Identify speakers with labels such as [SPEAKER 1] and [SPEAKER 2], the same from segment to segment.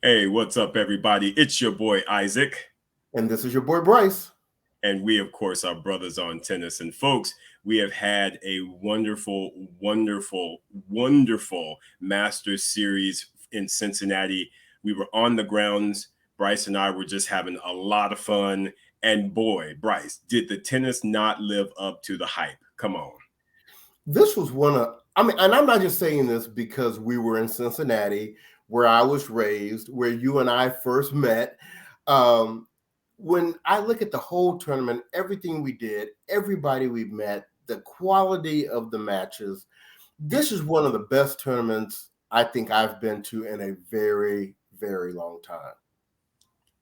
[SPEAKER 1] Hey, what's up, everybody? It's your boy Isaac.
[SPEAKER 2] And this is your boy Bryce.
[SPEAKER 1] And we, of course, are brothers on tennis. And folks, we have had a wonderful, wonderful, wonderful Masters series in Cincinnati. We were on the grounds. Bryce and I were just having a lot of fun. And boy, Bryce, did the tennis not live up to the hype? Come on.
[SPEAKER 2] This was and I'm not just saying this because we were in Cincinnati, where I was raised, where you and I first met. Um, when I look at the whole tournament, everything we did, everybody we met, the quality of the matches, this is one of the best tournaments I think I've been to in a very, very long time.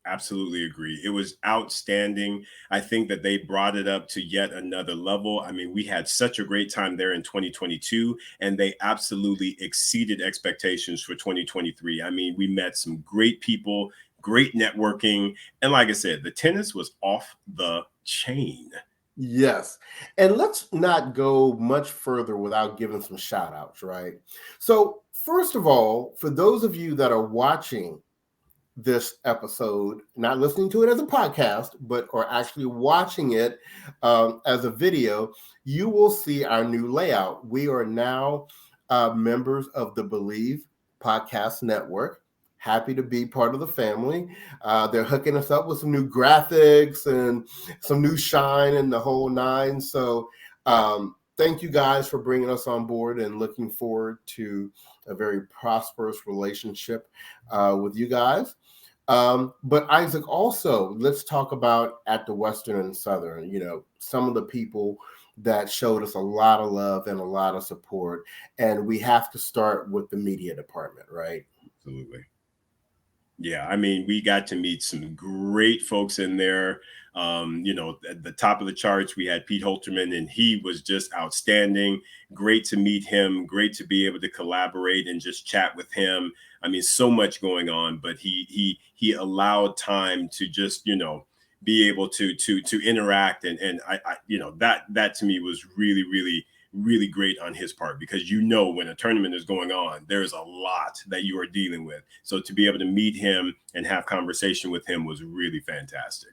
[SPEAKER 1] Absolutely agree. It was outstanding. I think that they brought it up to yet another level. I mean, we had such a great time there in 2022, and they absolutely exceeded expectations for 2023. I mean, we met some great people, great networking. And like I said, the tennis was off the chain.
[SPEAKER 2] Yes. And let's not go much further without giving some shout outs, right? So, first of all, for those of you that are watching this episode, not listening to it as a podcast, but are actually watching it as a video, you will see our new layout. We are now members of the Believe Podcast Network. Happy to be part of the family. They're hooking us up with some new graphics and some new shine and the whole nine. So thank you guys for bringing us on board, and looking forward to a very prosperous relationship with you guys. But Isaac, also, let's talk about at the Western and Southern, some of the people that showed us a lot of love and a lot of support. And we have to start with the media department, right?
[SPEAKER 1] Absolutely. Yeah, I mean, we got to meet some great folks in there. At the top of the charts, we had Pete Holterman, and he was just outstanding. Great to meet him. Great to be able to collaborate and just chat with him. I mean, so much going on, but he allowed time to just be able to interact, and I that to me was really great on his part, because when a tournament is going on, there's a lot that you are dealing with. So to be able to meet him and have conversation with him was really fantastic.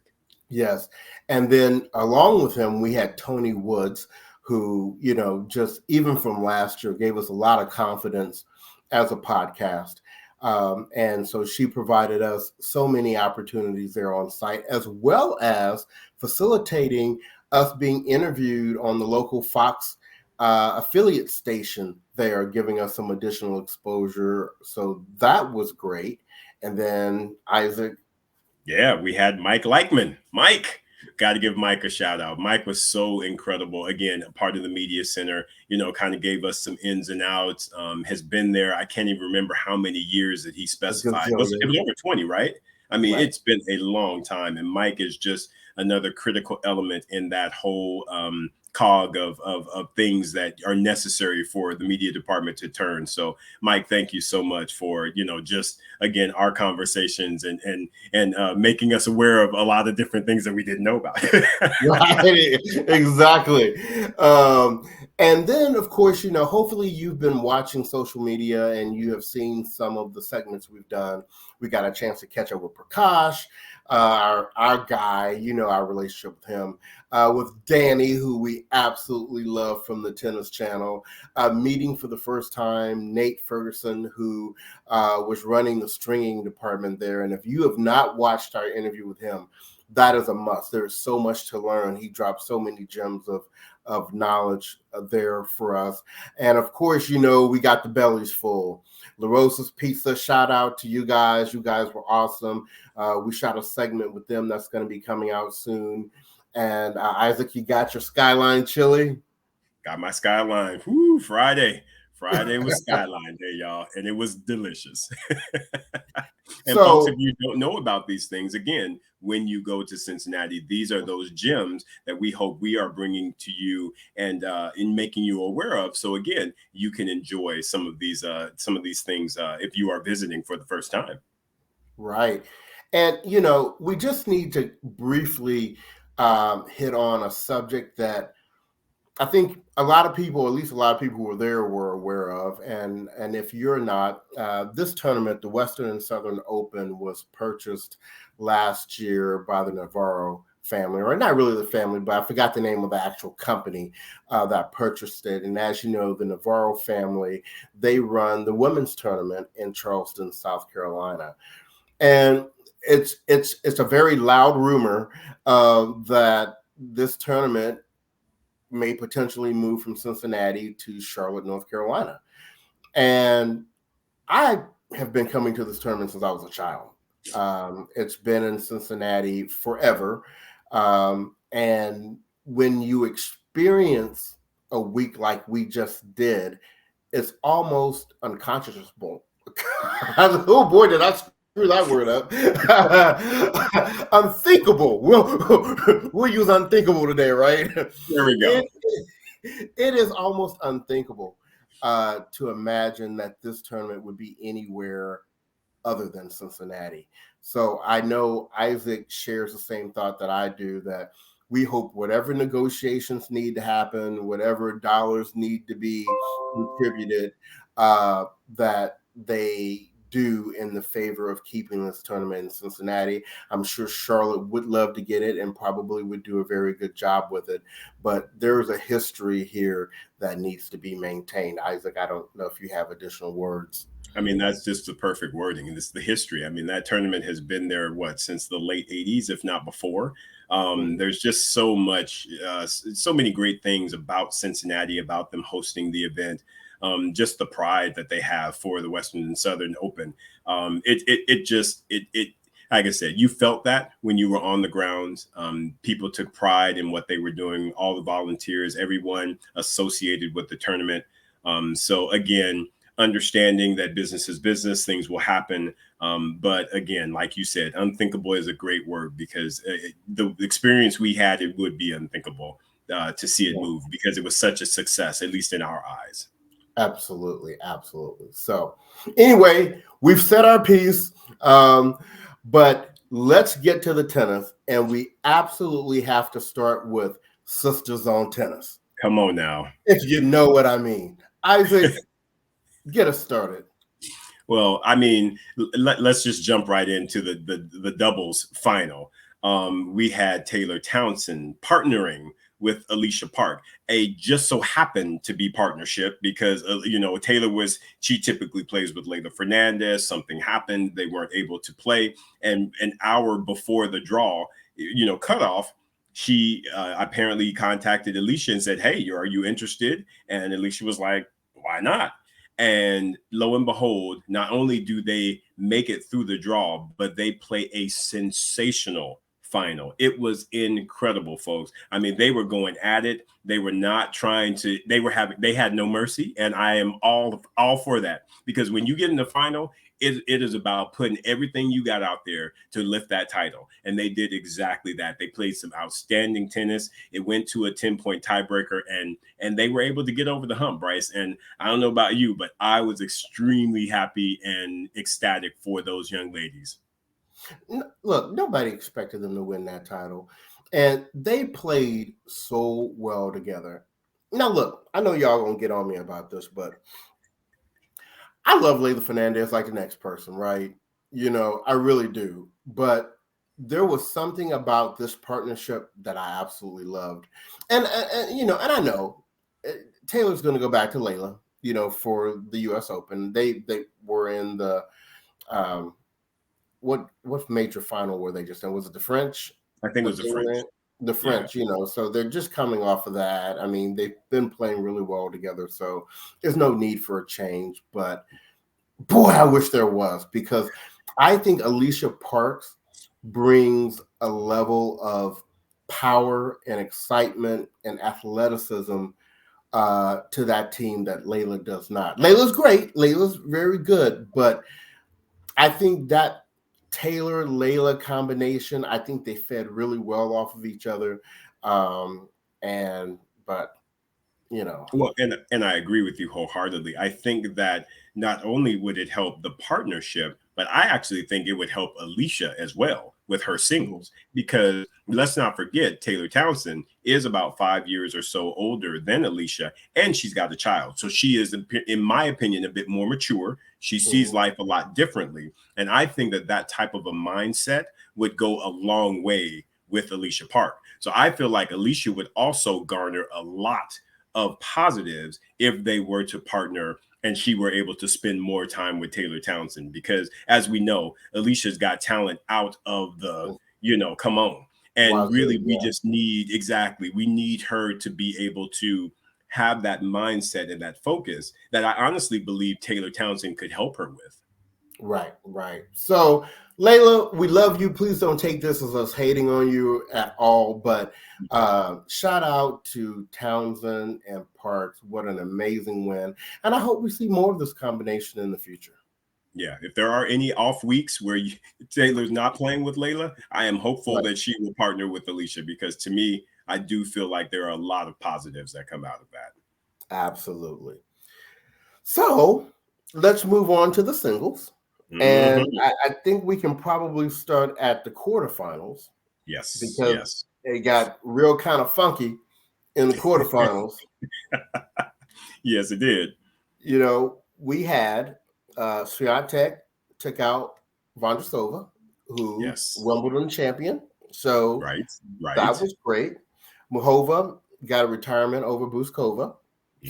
[SPEAKER 2] Yes. And then along with him, we had Tony Woods, who, just even from last year, gave us a lot of confidence as a podcast. And so she provided us so many opportunities there on site, as well as facilitating us being interviewed on the local Fox affiliate station there, giving us some additional exposure. So that was great. And then Isaac.
[SPEAKER 1] Yeah, we had Mike Leichman. Mike, got to give Mike a shout out. Mike was so incredible. Again, a part of the media center, kind of gave us some ins and outs, has been there. I can't even remember how many years that he specified. It was over 20, right? I mean, It's been a long time. And Mike is just another critical element in that whole cog of things that are necessary for the media department to turn. So Mike, thank you so much for just again our conversations and making us aware of a lot of different things that we didn't know about.
[SPEAKER 2] Right, exactly. And then, of course, hopefully you've been watching social media and you have seen some of the segments we've done. We got a chance to catch up with Prakash, our guy, our relationship with him, with Danny, who we absolutely love from the Tennis Channel, meeting for the first time Nate Ferguson, who was running the stringing department there. And if you have not watched our interview with him, that is a must. There's so much to learn. He dropped so many gems of knowledge there for us. And of course, we got the bellies full. La Rosa's Pizza, shout out to you guys. You guys were awesome. We shot a segment with them that's going to be coming out soon. And Isaac, you got your Skyline chili?
[SPEAKER 1] Got my Skyline. Woo, Friday was Skyline Day, y'all, and it was delicious. And folks, if you don't know about these things, again, when you go to Cincinnati, these are those gems that we hope we are bringing to you and in making you aware of. So again, you can enjoy some of these things if you are visiting for the first time.
[SPEAKER 2] Right. And, we just need to briefly hit on a subject that I think a lot of people, at least a lot of people who were there, were aware of. And if you're not, this tournament, the Western and Southern Open, was purchased last year by the Navarro family, or not really the family, but I forgot the name of the actual company that purchased it. And as you know, the Navarro family, they run the women's tournament in Charleston, South Carolina. And it's a very loud rumor that this tournament may potentially move from Cincinnati to Charlotte, North Carolina. And I have been coming to this tournament since I was a child. It's been in Cincinnati forever. And when you experience a week like we just did, it's almost unconscionable. Oh boy, did I screw that word up. Unthinkable. We'll use unthinkable today, right?
[SPEAKER 1] There we go.
[SPEAKER 2] It is almost unthinkable to imagine that this tournament would be anywhere other than Cincinnati. So I know Isaac shares the same thought that I do, that we hope whatever negotiations need to happen, whatever dollars need to be contributed, that they do in the favor of keeping this tournament in Cincinnati. I'm sure Charlotte would love to get it and probably would do a very good job with it. But there's a history here that needs to be maintained. Isaac, I don't know if you have additional words.
[SPEAKER 1] I mean, that's just the perfect wording. And it's the history. I mean, that tournament has been there, since the late 80s, if not before. There's just so much, so many great things about Cincinnati, about them hosting the event. Just the pride that they have for the Western and Southern Open. It like I said, you felt that when you were on the grounds. People took pride in what they were doing, all the volunteers, everyone associated with the tournament. So again, understanding that business is business, things will happen. But again, like you said, unthinkable is a great word, because the experience we had, it would be unthinkable to see it move, because it was such a success, at least in our eyes.
[SPEAKER 2] Absolutely, absolutely. So anyway, we've said our piece, but let's get to the tennis, and we absolutely have to start with Sisters on Tennis.
[SPEAKER 1] Come on now.
[SPEAKER 2] If you know what I mean. Isaac, get us started.
[SPEAKER 1] Well, I mean, let's just jump right into the doubles final. We had Taylor Townsend partnering with Alicia Park, a just so happened to be partnership, because she typically plays with Leylah Fernandez. Something happened, they weren't able to play, and an hour before the draw, cutoff, she apparently contacted Alicia and said, "Hey, are you interested?" And Alicia was like, "Why not?" And lo and behold, not only do they make it through the draw, but they play a sensational final. It was incredible, folks. I mean, they were going at it. They were not trying to, they had no mercy. And I am all for that, because when you get in the final, it is about putting everything you got out there to lift that title. And they did exactly that. They played some outstanding tennis. It went to a 10-point tiebreaker, and they were able to get over the hump, Bryce. And I don't know about you, but I was extremely happy and ecstatic for those young ladies.
[SPEAKER 2] Look, nobody expected them to win that title, and they played so well together. Now, look, I know y'all gonna get on me about this, but I love Leylah Fernandez like the next person, right? I really do. But there was something about this partnership that I absolutely loved, and I know Taylor's going to go back to Leylah, for the U.S. Open. They were in the what major final were they just in? Was it the French?
[SPEAKER 1] I think it was the French.
[SPEAKER 2] The French, so they're just coming off of that. I mean, they've been playing really well together, so there's no need for a change. But boy, I wish there was, because I think Alicia Parks brings a level of power and excitement and athleticism to that team that Leylah does not. Leylah's great. Leylah's very good, but I think that Taylor-Leylah combination, I think they fed really well off of each other. Well,
[SPEAKER 1] and I agree with you wholeheartedly. I think that not only would it help the partnership, but I actually think it would help Alicia as well, with her singles, because let's not forget Taylor Townsend is about 5 years or so older than Alicia, and she's got a child. So she is, in my opinion, a bit more mature. She sees life a lot differently. And I think that that type of a mindset would go a long way with Alicia Park. So I feel like Alicia would also garner a lot of positives if they were to partner and she were able to spend more time with Taylor Townsend, because as we know, Alicia's got talent out of the, come on. And really, we just need, we need her to be able to have that mindset and that focus that I honestly believe Taylor Townsend could help her with.
[SPEAKER 2] Right. So, Layla, we love you. Please don't take this as us hating on you at all. But shout out to Townsend and Parks. What an amazing win. And I hope we see more of this combination in the future.
[SPEAKER 1] Yeah, if there are any off weeks where Taylor's not playing with Layla, I am hopeful that she will partner with Alicia, because to me, I do feel like there are a lot of positives that come out of that.
[SPEAKER 2] Absolutely. So let's move on to the singles. And I think we can probably start at the quarterfinals.
[SPEAKER 1] Yes.
[SPEAKER 2] Because it got real kind of funky in the quarterfinals.
[SPEAKER 1] Yes, it did.
[SPEAKER 2] We had Swiatek took out Vondrousova, who Wimbledon champion. So that was great. Muchova got a retirement over Buskova.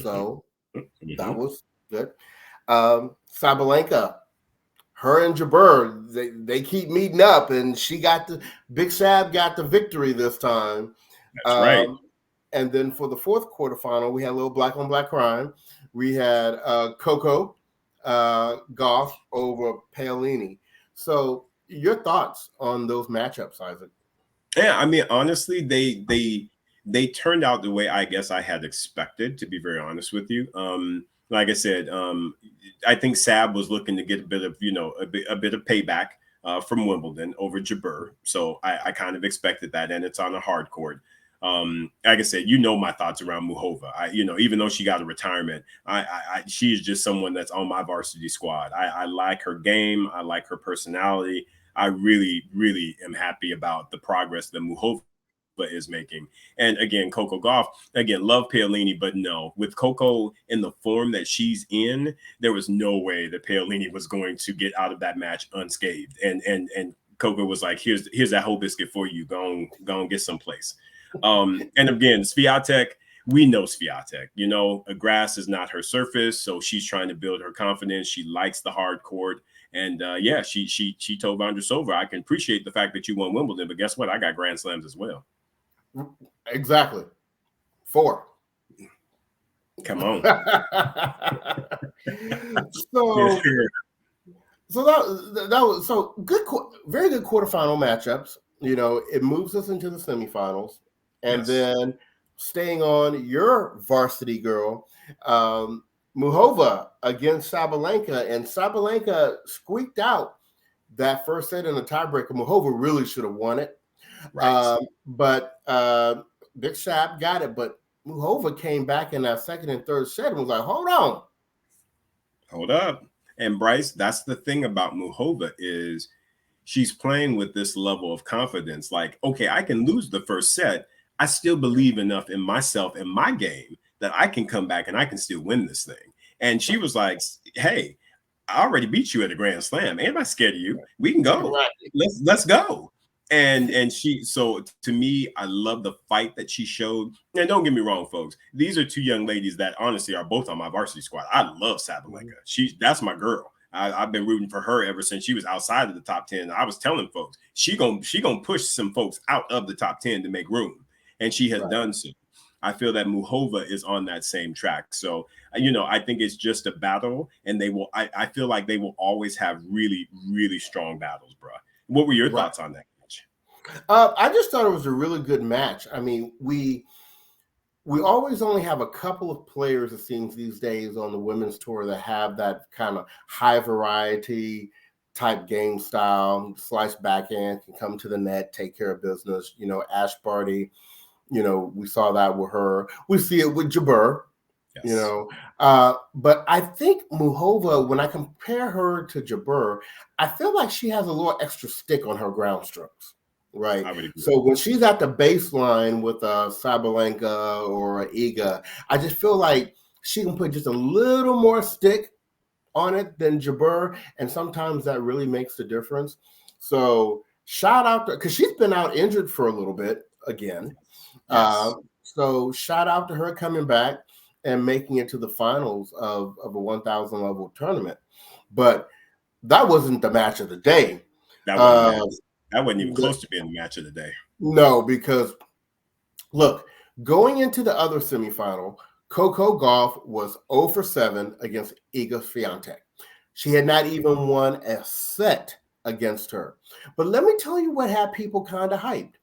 [SPEAKER 2] So that was good. Sabalenka, her and Jabeur, they keep meeting up, and she got Big Sab got the victory this time.
[SPEAKER 1] That's right.
[SPEAKER 2] And then for the fourth quarterfinal, we had a little black on black crime. We had Coco Gauff over Paolini. So your thoughts on those matchups, Isaac?
[SPEAKER 1] Yeah, I mean, honestly, they turned out the way I guess I had expected, to be very honest with you. Like I said, I think Sab was looking to get a bit of, a bit of payback from Wimbledon over Jabeur. So I kind of expected that, and it's on a hard court. Like I said, my thoughts around Muchova. Even though she got a retirement, she is just someone that's on my varsity squad. I like her game. I like her personality. I really, really am happy about the progress that Muchova is making. And again, Coco Gauff, love Paolini, but no, with Coco in the form that she's in, there was no way that Paolini was going to get out of that match unscathed. And Coco was like, here's that whole biscuit for you. Go and get someplace. And again, Swiatek, we know Swiatek, grass is not her surface. So she's trying to build her confidence. She likes the hard court. And she told Vondrousova, I can appreciate the fact that you won Wimbledon, but guess what? I got Grand Slams as well.
[SPEAKER 2] Exactly. 4.
[SPEAKER 1] Come on.
[SPEAKER 2] So that was so good. Very good quarterfinal matchups. It moves us into the semifinals, and then staying on your varsity girl, Muchova against Sabalenka, and Sabalenka squeaked out that first set in the tiebreaker. Muchova really should have won it. Right. But Big Sab got it. But Muchova came back in that second and third set and was like, hold
[SPEAKER 1] up. And Bryce, that's the thing about Muchova is she's playing with this level of confidence. Like, okay, I can lose the first set. I still believe enough in myself and my game that I can come back and I can still win this thing. And she was like, hey, I already beat you at a Grand Slam. Ain't I scared of you? We can go. Right. Let's go. And she, so to me, I love the fight that she showed. And don't get me wrong, folks. These are two young ladies that honestly are both on my varsity squad. I love Sabalenka. That's my girl. I've been rooting for her ever since she was outside of the top 10. I was telling folks, she gonna push some folks out of the top 10 to make room. And she has done so. I feel that Muchova is on that same track. So, I think it's just a battle, and I feel like they will always have really, really strong battles, bro. What were your thoughts on that match?
[SPEAKER 2] I just thought it was a really good match. I mean, we always only have a couple of players, it seems these days, on the women's tour that have that kind of high variety type game style. Slice backhand, can come to the net, take care of business. Ash Barty, we saw that with her. We see it with Jabeur. You
[SPEAKER 1] Yes.
[SPEAKER 2] know, but I think Muchova, when I compare her to Jabeur, I feel like she has a little extra stick on her ground strokes, right?
[SPEAKER 1] I would agree.
[SPEAKER 2] So when she's at the baseline with a Sabalenka or a Iga, I just feel like she can put just a little more stick on it than Jabeur, and sometimes that really makes the difference. So shout out to, because she's been out injured for a little bit again. Uh,
[SPEAKER 1] Yes.
[SPEAKER 2] so shout out to her coming back and making it to the finals of a 1,000 level tournament. But that wasn't the match of the day.
[SPEAKER 1] That wasn't the
[SPEAKER 2] Uh,
[SPEAKER 1] match. That wasn't even
[SPEAKER 2] the,
[SPEAKER 1] close to being the match of the day.
[SPEAKER 2] no, because look, going into the other semifinal, Coco Gauff was 0 for 7 against Iga Swiatek. She had not even won a set against her. But let me tell you what had people kind of hyped.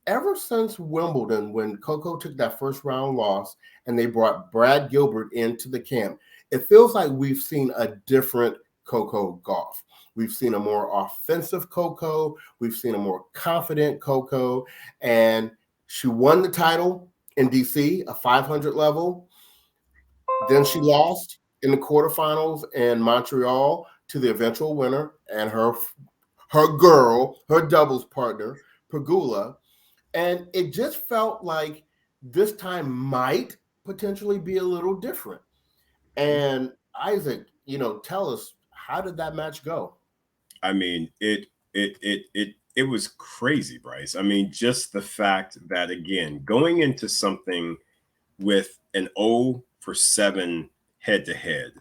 [SPEAKER 2] Ever since Wimbledon, when Coco took that first round loss and they brought Brad Gilbert into the camp, it feels like we've seen a different Coco Gauff. We've seen a more offensive Coco. We've seen a more confident Coco. And she won the title in DC, a 500 level. Then she lost in the quarterfinals in Montreal to the eventual winner and her doubles partner, Pegula. And it just felt like this time might potentially be a little different. And Isaac, tell us, how did that match go?
[SPEAKER 1] I mean, it was crazy, Bryce. I mean, just the fact that again, going into something with an 0 for 7 head to head,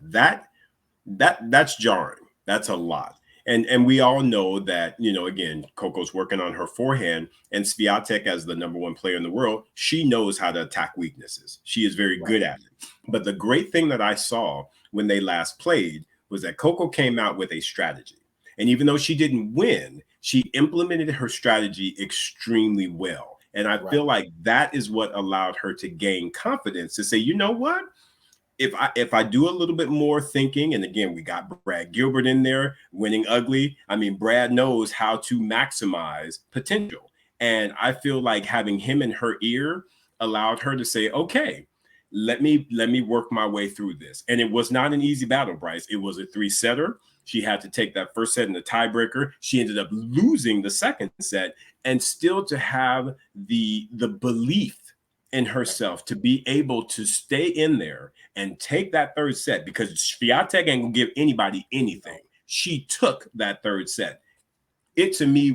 [SPEAKER 1] that's jarring. That's a lot. And we all know that, again, Coco's working on her forehand, and Swiatek, as the number one player in the world, she knows how to attack weaknesses. She is very
[SPEAKER 2] Right.
[SPEAKER 1] good at it. But the great thing that I saw when they last played was that Coco came out with a strategy. And even though she didn't win, she implemented her strategy extremely well. And I
[SPEAKER 2] Right.
[SPEAKER 1] feel like that is what allowed her to gain confidence to say, you know what? If I do a little bit more thinking, and again, we got Brad Gilbert in there winning ugly. I mean, Brad knows how to maximize potential. And I feel like having him in her ear allowed her to say, okay, let me work my way through this. And it was not an easy battle, Bryce. It was a 3-setter. She had to take that first set in the tiebreaker. She ended up losing the second set, and still to have the belief in herself to be able to stay in there and take that third set, because Swiatek ain't gonna give anybody anything. She took that third set. It to me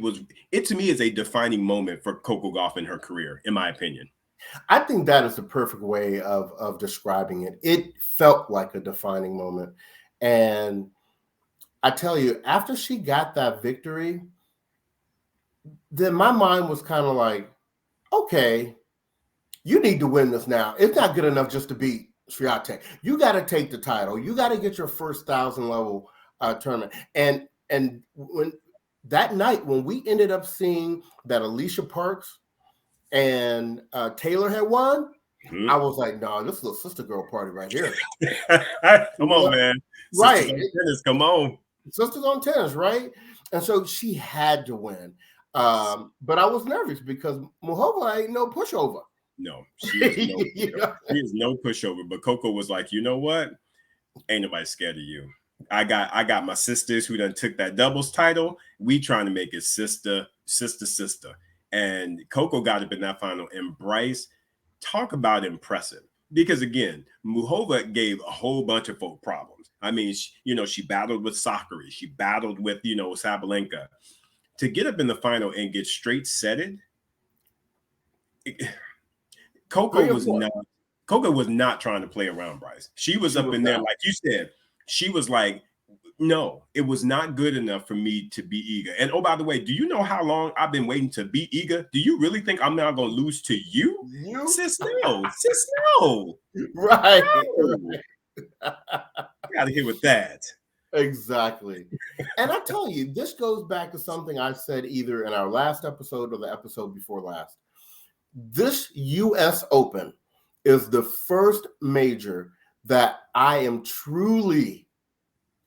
[SPEAKER 1] is a defining moment for Coco Gauff in her career, in my opinion.
[SPEAKER 2] I think that is the perfect way of describing it. It felt like a defining moment. And I tell you, after she got that victory, then my mind was kind of like, okay, you need to win this now. It's not good enough just to beat Swiatek. You got to take the title. You got to get your first 1,000 level tournament. And when that night when we ended up seeing that Alicia Parks and Taylor had won, I was like, no, this is a sister girl party right here.
[SPEAKER 1] Come on, man. Sisters
[SPEAKER 2] Right.
[SPEAKER 1] on tennis, come on.
[SPEAKER 2] Sisters on tennis, right? And so she had to win. But I was nervous because Muchova ain't no pushover.
[SPEAKER 1] No, she is no
[SPEAKER 2] You know?
[SPEAKER 1] she is no pushover. But Coco was like, you know what? Ain't nobody scared of you. I got my sisters who done took that doubles title. We trying to make it sister, sister, sister. And Coco got up in that final. And Bryce, talk about impressive. Because again, Muchova gave a whole bunch of folk problems. I mean, she battled with Sakari. She battled with, Sabalenka. To get up in the final and get straight setted, Coco
[SPEAKER 2] Three or
[SPEAKER 1] was
[SPEAKER 2] four.
[SPEAKER 1] not Coco was not trying to play around, Bryce. She was
[SPEAKER 2] She
[SPEAKER 1] up
[SPEAKER 2] was
[SPEAKER 1] in there,
[SPEAKER 2] not.
[SPEAKER 1] like you said. She was like, no, it was not good enough for me to be Iga. And oh, by the way, do you know how long I've been waiting to beat Iga? Do you really think I'm not going to lose to you?
[SPEAKER 2] You
[SPEAKER 1] Sis, no. Sis, no.
[SPEAKER 2] right.
[SPEAKER 1] No. Got to hear with that.
[SPEAKER 2] Exactly. And I tell you, this goes back to something I said either in our last episode or the episode before last. This US Open is the first major that I am truly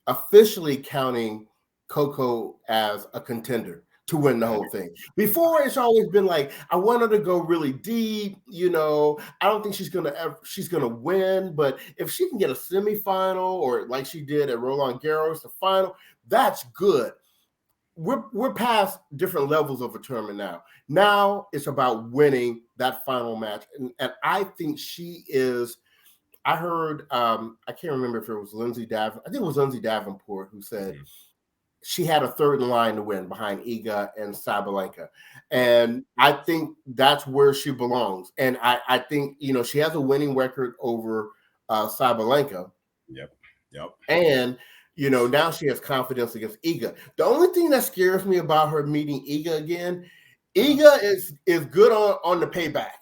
[SPEAKER 2] officially counting Coco as a contender. to win the whole thing. Before, it's always been like, I want her to go really deep. I don't think she's gonna win, but if she can get a semifinal or like she did at Roland Garros, the final, that's good. We're past different levels of a tournament now. Now it's about winning that final match, and I think she is. I heard, I can't remember if it was Lindsay Davenport. I think it was Lindsay Davenport who said she had a third in line to win behind Iga and Sabalenka. And I think that's where she belongs. And I think, she has a winning record over Sabalenka.
[SPEAKER 1] Yep.
[SPEAKER 2] And, now she has confidence against Iga. The only thing that scares me about her meeting Iga again, Iga is good on the payback.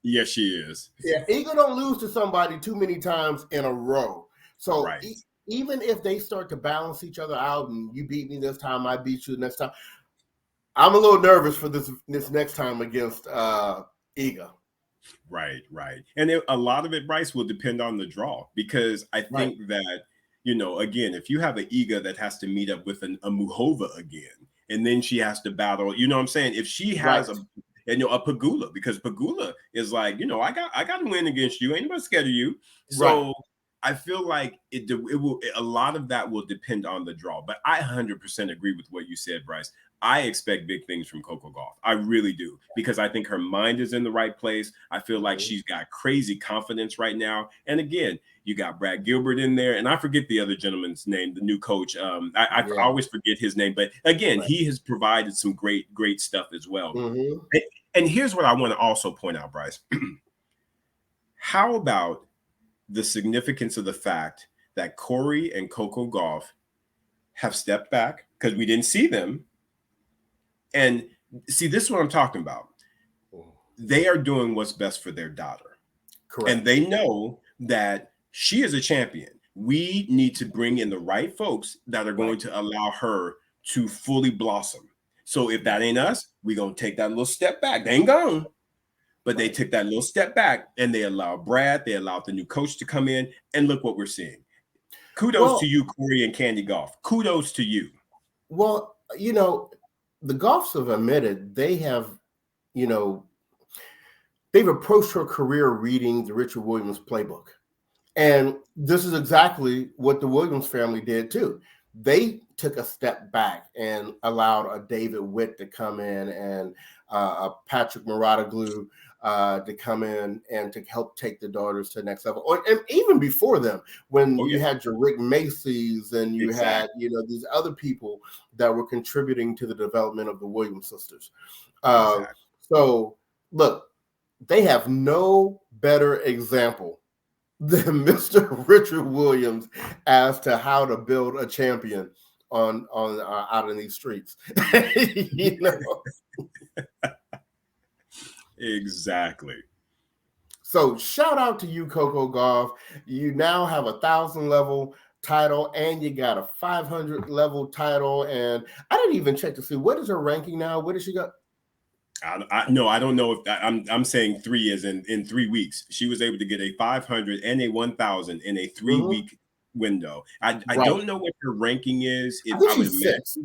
[SPEAKER 1] Yes, she is.
[SPEAKER 2] Yeah, Iga don't lose to somebody too many times in a row. So
[SPEAKER 1] right.
[SPEAKER 2] Even if they start to balance each other out and you beat me this time, I beat you the next time, I'm a little nervous for this next time against Iga.
[SPEAKER 1] Right. And a lot of it, Bryce, will depend on the draw, because I think that, again, if you have an Iga that has to meet up with a Muchova again, and then she has to battle, what I'm saying? If she has a Pegula, because Pegula is like, I got to win against you. Ain't nobody scared of you. So I feel like it will. A lot of that will depend on the draw. But I 100% agree with what you said, Bryce. I expect big things from Coco Gauff. I really do, because I think her mind is in the right place. I feel like she's got crazy confidence right now. And again, you got Brad Gilbert in there, and I forget the other gentleman's name, the new coach. I always forget his name, but again, he has provided some great stuff as well. And here's what I want to also point out, Bryce. How about the significance of the fact that Corey and Coco Gauff have stepped back, because we didn't see them. And see, this is what I'm talking about. They are doing what's best for their daughter.
[SPEAKER 2] Correct.
[SPEAKER 1] And they know that she is a champion. We need to bring in the right folks that are going to allow her to fully blossom. So if that ain't us, we're going to take that little step back. They ain't gone, but they took that little step back, and they allowed Brad, they allowed the new coach to come in, and look what we're seeing. Kudos to you, Corey and Candy Gauff. Kudos to you.
[SPEAKER 2] Well, the Gauffs have admitted they have, they've approached her career reading the Richard Williams playbook. And this is exactly what the Williams family did too. They took a step back and allowed a David Witt to come in and a Patrick Mouratoglou to come in and to help take the daughters to the next level. And even before them, when you had your Rick Macy's and you had, these other people that were contributing to the development of the Williams sisters. So look, they have no better example than Mr. Richard Williams as to how to build a champion on out in these streets.
[SPEAKER 1] Exactly.
[SPEAKER 2] So shout out to you, Coco Gauff. You now have 1,000 level title, and you got a 500 level title. And I didn't even check to see what is her ranking now. What does she got?
[SPEAKER 1] No, I don't know if that, I'm saying 3 is in 3 weeks. She was able to get a 500 and a 1,000 in a 3-week window. I don't know what her ranking is.
[SPEAKER 2] I think she's 6.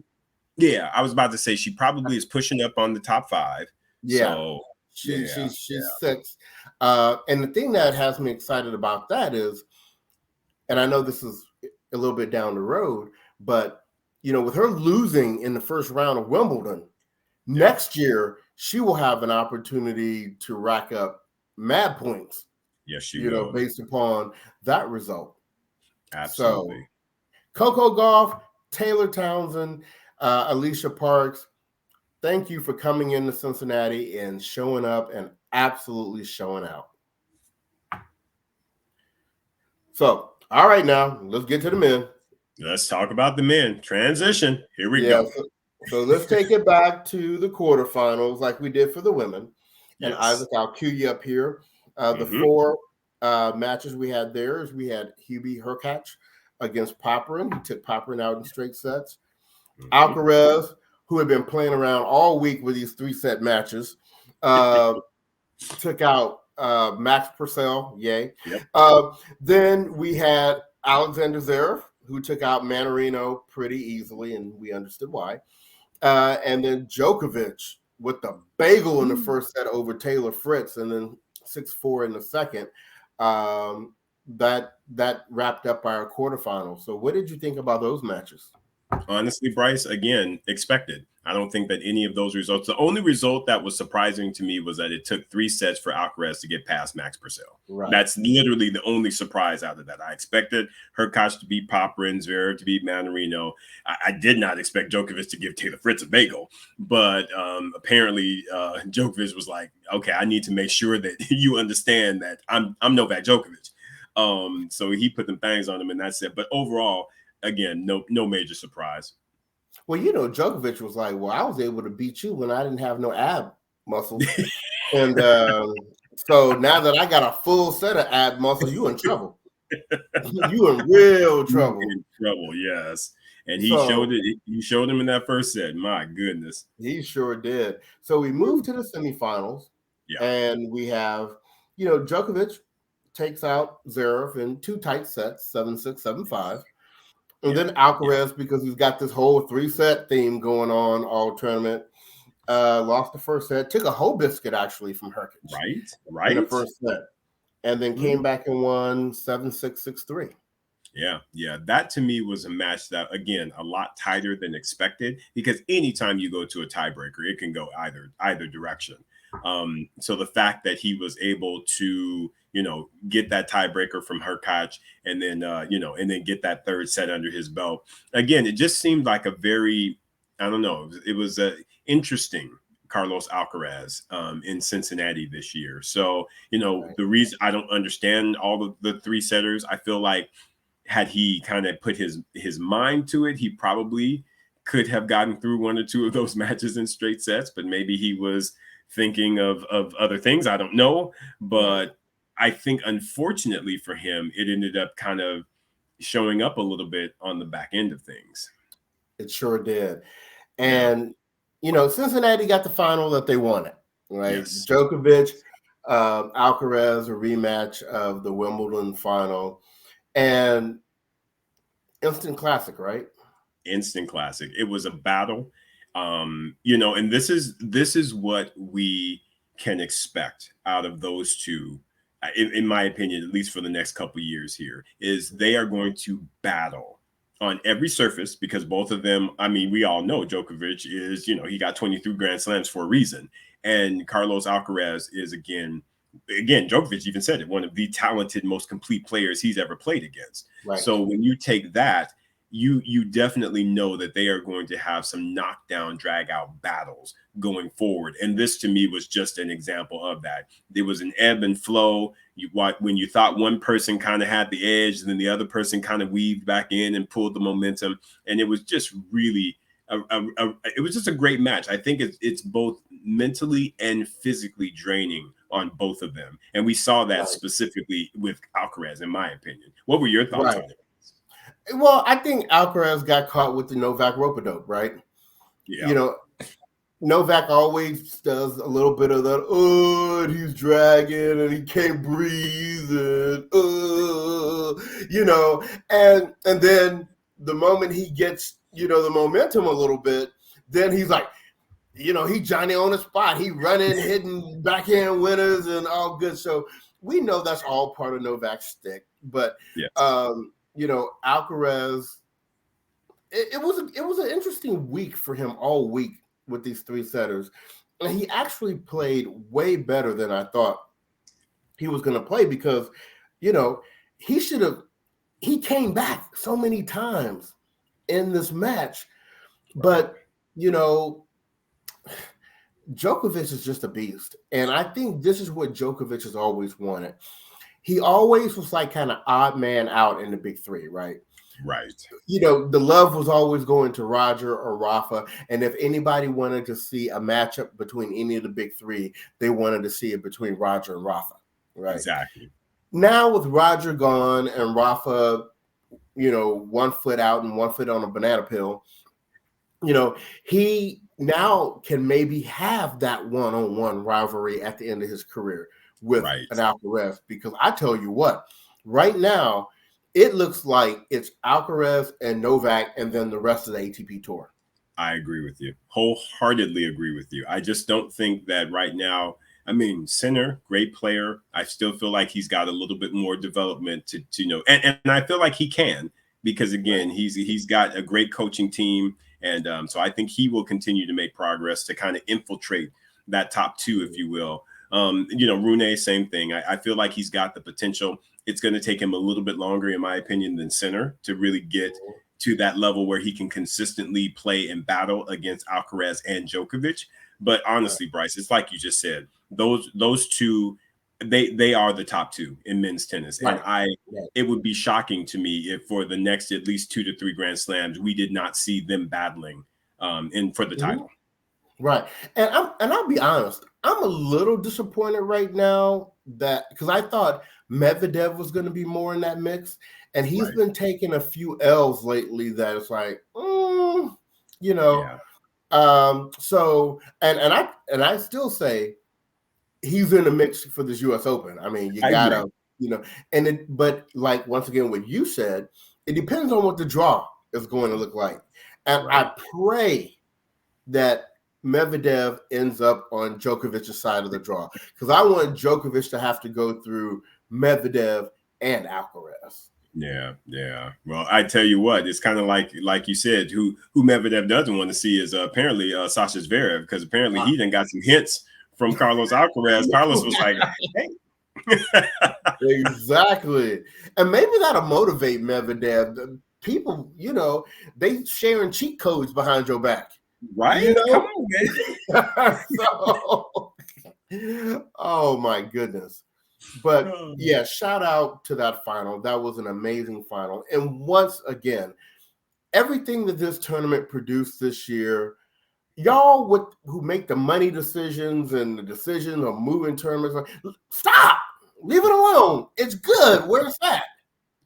[SPEAKER 1] Yeah, I was about to say she probably is pushing up on the top 5.
[SPEAKER 2] Yeah.
[SPEAKER 1] So
[SPEAKER 2] she's 6. And the thing that has me excited about that is, and I know this is a little bit down the road, but with her losing in the first round of Wimbledon, next year she will have an opportunity to rack up mad points.
[SPEAKER 1] Yes, she will,
[SPEAKER 2] based upon that result.
[SPEAKER 1] Absolutely.
[SPEAKER 2] So, Coco Gauff, Taylor Townsend, Alicia Parks, thank you for coming into Cincinnati and showing up and absolutely showing out. So, all right, now let's get to the men.
[SPEAKER 1] Let's talk about the men. Transition. Here we go.
[SPEAKER 2] So let's take it back to the quarterfinals like we did for the women. And Isaac, I'll cue you up here. The 4 matches we had there is we had Hubie Hurkacz against Popyrin. He took Popyrin out in straight sets. Alcaraz, who had been playing around all week with these 3-set matches, took out Max Purcell. Yay. Then we had Alexander Zverev, who took out Mannarino pretty easily, and we understood why. And then Djokovic with the bagel in the first set over Taylor Fritz, and then 6-4 in the second. That wrapped up our quarterfinals. So what did you think about those matches?
[SPEAKER 1] Honestly, Bryce, again, expected. I don't think that any of those results, the only result that was surprising to me was that it took 3 sets for Alcaraz to get past Max Purcell.
[SPEAKER 2] Right.
[SPEAKER 1] That's literally the only surprise out of that. I expected Hurkacz to beat Popyrin, Zverev to beat Manarino. I did not expect Djokovic to give Taylor Fritz a bagel, but apparently Djokovic was like, okay, I need to make sure that you understand that I'm Novak Djokovic. So he put them things on him, and that's it. But overall, again, no major surprise.
[SPEAKER 2] Well, Djokovic was like, well, I was able to beat you when I didn't have no ab muscles. And so now that I got a full set of ab muscles, you in trouble. You in real trouble.
[SPEAKER 1] In trouble, yes. And he showed it. He showed him in that first set. My goodness.
[SPEAKER 2] He sure did. So we moved to the semifinals.
[SPEAKER 1] Yeah.
[SPEAKER 2] And we have, Djokovic takes out Zverev in 2 tight sets, 7-6, 7-5. And then Alcaraz, because he's got this whole 3-set theme going on all tournament, lost the first set, took a whole biscuit actually from Hurkacz.
[SPEAKER 1] Right.
[SPEAKER 2] In the first set. And then came back and won 7-6, 6-3.
[SPEAKER 1] Yeah. That to me was a match that, again, a lot tighter than expected, because anytime you go to a tiebreaker, it can go either direction. So the fact that he was able to, get that tiebreaker from Hurkacz and then, and then get that third set under his belt. Again, it just seemed like a very, I don't know, it was a interesting Carlos Alcaraz in Cincinnati this year. So, the reason I don't understand all of the 3 setters, I feel like had he kind of put his mind to it, he probably could have gotten through 1 or 2 of those matches in straight sets, but maybe he was thinking of other things. I don't know. But I think, unfortunately for him, it ended up kind of showing up a little bit on the back end of things.
[SPEAKER 2] It sure did. And, Cincinnati got the final that they wanted, right? Yes. Djokovic, Alcaraz, a rematch of the Wimbledon final. And instant classic, right?
[SPEAKER 1] Instant classic. It was a battle. And this is what we can expect out of those two, in my opinion, at least for the next couple of years here, is they are going to battle on every surface, because both of them, I mean, we all know Djokovic is, he got 23 Grand Slams for a reason. And Carlos Alcaraz is, again, Djokovic even said it, one of the talented, most complete players he's ever played against. Right. So when you take that, you definitely know that they are going to have some knockdown, drag out battles going forward. And this to me was just an example of that. There was an ebb and flow. When you thought one person kind of had the edge, and then the other person kind of weaved back in and pulled the momentum. And it was just really, it was just a great match. I think it's both mentally and physically draining on both of them. And we saw that specifically with Alcaraz, in my opinion. What were your thoughts on it?
[SPEAKER 2] Well, I think Alcaraz got caught with the Novak rope-a-dope, right? Yeah. Novak always does a little bit of that, and he's dragging and he can't breathe, and then the moment he gets, the momentum a little bit, then he's like, he Johnny on the spot. He running, hitting backhand winners and all good. So we know that's all part of Novak's stick. But, Alcaraz, it was an interesting week for him all week with these 3 setters. And he actually played way better than I thought he was going to play, because, he came back so many times in this match. But, Djokovic is just a beast. And I think this is what Djokovic has always wanted. He always was like kind of odd man out in the big 3, right?
[SPEAKER 1] Right.
[SPEAKER 2] The love was always going to Roger or Rafa. And if anybody wanted to see a matchup between any of the big 3, they wanted to see it between Roger and Rafa. Right.
[SPEAKER 1] Exactly.
[SPEAKER 2] Now with Roger gone and Rafa, 1 foot out and 1 foot on a banana peel, he now can maybe have that one-on-one rivalry at the end of his career with an Alcaraz. Because I tell you what, right now, it looks like it's Alcaraz and Novak and then the rest of the ATP tour.
[SPEAKER 1] I agree with you. Wholeheartedly agree with you. I just don't think that right now. I mean, Sinner, great player. I still feel like he's got a little bit more development to and I feel like he can because again, he's got a great coaching team, and so I think he will continue to make progress to kind of infiltrate that top two, if you will. Rune, same thing. I feel like he's got the potential. It's going to take him a little bit longer, in my opinion, than Sinner to really get to that level where he can consistently play and battle against Alcaraz and Djokovic. But honestly, Bryce, it's like you just said, those two, they are the top two in men's tennis. And it would be shocking to me if for the next at least 2 to 3 Grand Slams, we did not see them battling for the title.
[SPEAKER 2] Right. And I'll be honest, I'm a little disappointed right now that because I thought Medvedev was going to be more in that mix. And he's been taking a few L's lately that it's like, So I still say he's in the mix for this US Open. I mean, you gotta, but like once again, what you said, it depends on what the draw is going to look like. And I pray that Medvedev ends up on Djokovic's side of the draw because I want Djokovic to have to go through Medvedev and Alcaraz.
[SPEAKER 1] Yeah. Well, I tell you what, it's kind of like you said, who Medvedev doesn't want to see is apparently Sasha Zverev, because apparently he done got some hints from Carlos Alcaraz. Carlos was like, hey.
[SPEAKER 2] Exactly. And maybe that'll motivate Medvedev. People, they sharing cheat codes behind your back.
[SPEAKER 1] Right? Come on,
[SPEAKER 2] man. Oh my goodness. But yeah, shout out to that final. That was an amazing final. And once again, everything that this tournament produced this year, y'all who make the money decisions and the decisions on moving tournaments, stop. Leave it alone. It's good. Where it's at.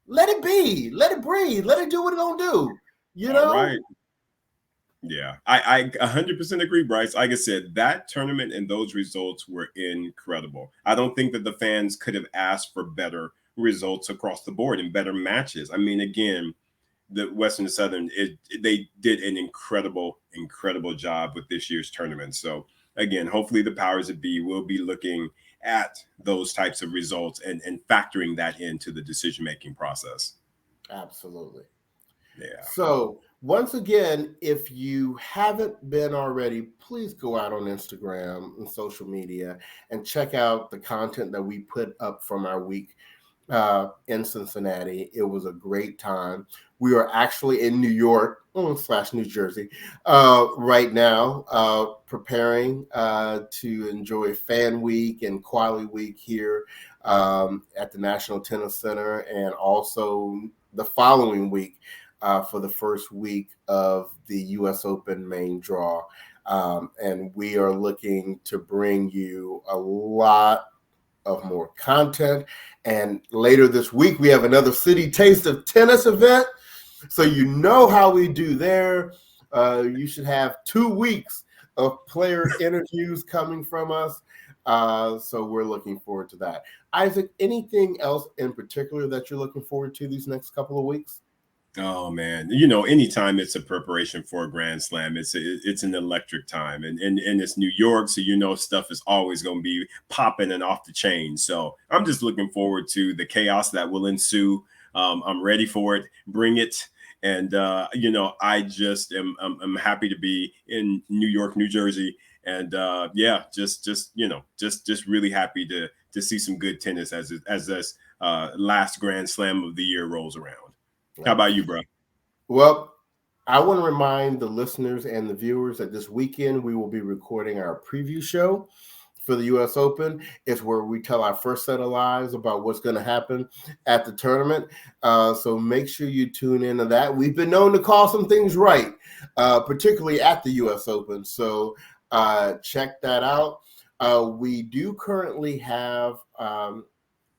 [SPEAKER 2] Let it be. Let it breathe. Let it do what it's going to do.
[SPEAKER 1] All right. Yeah, I 100% agree, Bryce. Like I said, that tournament and those results were incredible. I don't think that the fans could have asked for better results across the board and better matches. I mean, again, the Western and Southern, they did an incredible job with this year's tournament. So again, hopefully the powers that be will be looking at those types of results and factoring that into the decision-making process.
[SPEAKER 2] Absolutely.
[SPEAKER 1] Yeah.
[SPEAKER 2] So once again, if you haven't been already, please go out on Instagram and social media and check out the content that we put up from our week in Cincinnati. It was a great time. We are actually in New York / New Jersey right now, preparing to enjoy Fan Week and Quali Week here at the National Tennis Center, and also the following week for the first week of the U.S. Open main draw. And we are looking to bring you a lot of more content. And later this week, we have another City Taste of Tennis event. So you know how we do there. You should have 2 weeks of player interviews coming from us. So we're looking forward to that. Isaac, anything else in particular that you're looking forward to these next couple of weeks?
[SPEAKER 1] Oh man, anytime it's a preparation for a Grand Slam, it's an electric time, and it's New York, so stuff is always going to be popping and off the chain. So I'm just looking forward to the chaos that will ensue. I'm ready for it. Bring it. And I just I'm happy to be in New York, New Jersey, and just really happy to see some good tennis as this last Grand Slam of the year rolls around. How about you, bro?
[SPEAKER 2] Well, I want to remind the listeners and the viewers that this weekend we will be recording our preview show for the U.S. Open. It's where we tell our first set of lies about what's going to happen at the tournament. So make sure you tune into that. We've been known to call some things right, particularly at the U.S. Open. So check that out. We do currently have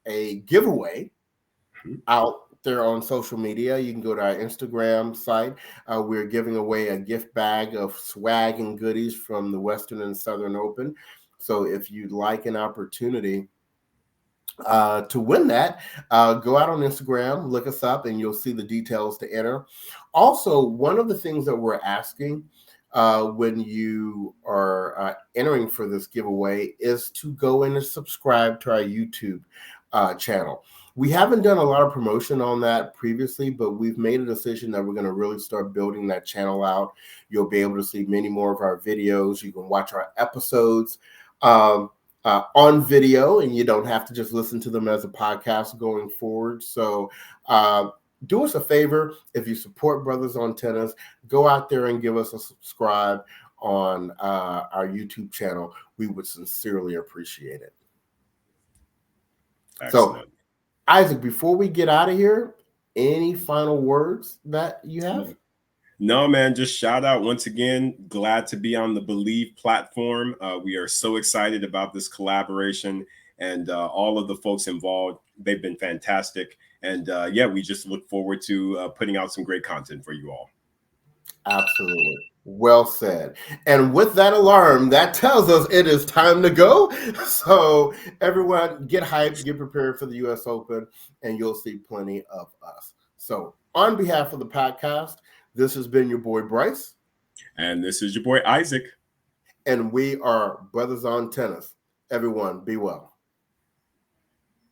[SPEAKER 2] a giveaway out there on social media. You can go to our Instagram site. We're giving away a gift bag of swag and goodies from the Western and Southern Open. So if you'd like an opportunity to win that, go out on Instagram, look us up, and you'll see the details to enter. Also, one of the things that we're asking when you are entering for this giveaway is to go in and subscribe to our YouTube channel. We haven't done a lot of promotion on that previously, but we've made a decision that we're going to really start building that channel out. You'll be able to see many more of our videos. You can watch our episodes on video, and you don't have to just listen to them as a podcast going forward. So do us a favor. If you support Brothers on Tennis, go out there and give us a subscribe on our YouTube channel. We would sincerely appreciate it.
[SPEAKER 1] Excellent.
[SPEAKER 2] So, Isaac, before we get out of here, any final words that you have?
[SPEAKER 1] No, man, just shout out once again. Glad to be on the Believe platform. We are so excited about this collaboration, and all of the folks involved. They've been fantastic. And yeah, we just look forward to putting out some great content for you all.
[SPEAKER 2] Absolutely. Well said. And with that alarm, that tells us it is time to go. So everyone get hyped, get prepared for the US Open, and you'll see plenty of us. So on behalf of the podcast, this has been your boy Bryce.
[SPEAKER 1] And this is your boy Isaac.
[SPEAKER 2] And we are Brothers on Tennis. Everyone, be well.